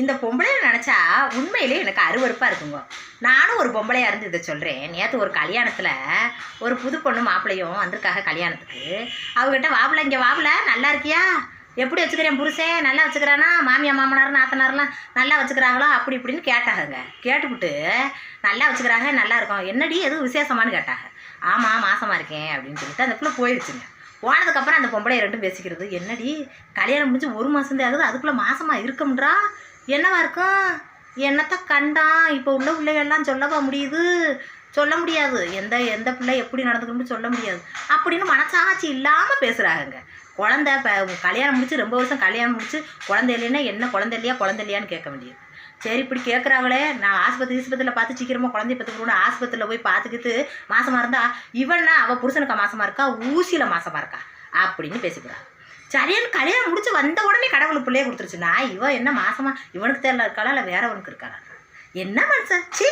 இந்த பொம்பளையை நினச்சா உண்மையிலே எனக்கு அருவருப்பாக இருக்குங்க. நானும் ஒரு பொம்பளையாக இருந்து இதை சொல்கிறேன். நேற்று ஒரு கல்யாணத்தில் ஒரு புது பொண்ணு மாப்பிள்ளையும் வந்திருக்காங்க கல்யாணத்துக்கு. அவங்ககிட்ட வாப்பில் இங்கே வாப்பில் நல்லா இருக்கியா, எப்படி வச்சுக்கிறேன் புருஷன், நல்லா வச்சுக்கிறானா, மாமியார் மாமனார் நாத்தனார்லாம் நல்லா வச்சுக்கிறாங்களா அப்படி இப்படின்னு கேட்டாங்க. கேட்டுவிட்டு நல்லா வச்சுக்கிறாங்க, நல்லா இருக்கும், என்னடி எதுவும் விசேஷமானு கேட்டாங்க. ஆமாம் மாசமாக இருக்கேன் அப்படின்னு சொல்லிட்டு அந்த பிள்ளை போயிடுச்சுங்க. போனதுக்கப்புறம் அந்த பொம்பளை ரெண்டும் பேசிக்கிறது, என்னடி கல்யாணம் முடிஞ்சு 1 மாதம் ஆகுது, அதுக்குள்ளே மாசமாக இருக்கமுன்றா, என்னவா இருக்கும், என்னத்தை கண்டான், இப்போ உள்ள பிள்ளைகள்லாம் சொல்லவா முடியுது, சொல்ல முடியாது, எந்த பிள்ளை எப்படி நடந்துக்கணும்னு சொல்ல முடியாது அப்படின்னு மனசாட்சி இல்லாமல் பேசுகிறாங்க. குழந்தை இப்போ கல்யாணம் முடிச்சு ரொம்ப வருஷம் கல்யாணம் முடிச்சு குழந்தை இல்லைன்னா என்ன குழந்தை இல்லையான்னு கேட்க வேண்டியது. சரி இப்படி கேட்குறாங்களே, நான் ஆஸ்பத்திரியில் பார்த்து சீக்கிரமாக குழந்தைய பற்றுக்கணும், ஆஸ்பத்திரியில் போய் பார்த்துக்கிட்டு மாசமாக இருந்தா இவன்னா அவள் புருஷனுக்கு மாசமாக இருக்கா, ஊசியில் மாசமாக இருக்கா அப்படின்னு பேசிக்கிறாள். சரியான கல்யாணம் முடிச்சு வந்த உடனே கடவுளுக்கு பிள்ளையே கொடுத்துருச்சுன்னா இவன் என்ன மாசமாக இவனுக்கு தெரியல இருக்காளா இல்லை வேறவனுக்கு இருக்காளா, என்ன மனுஷன் சி.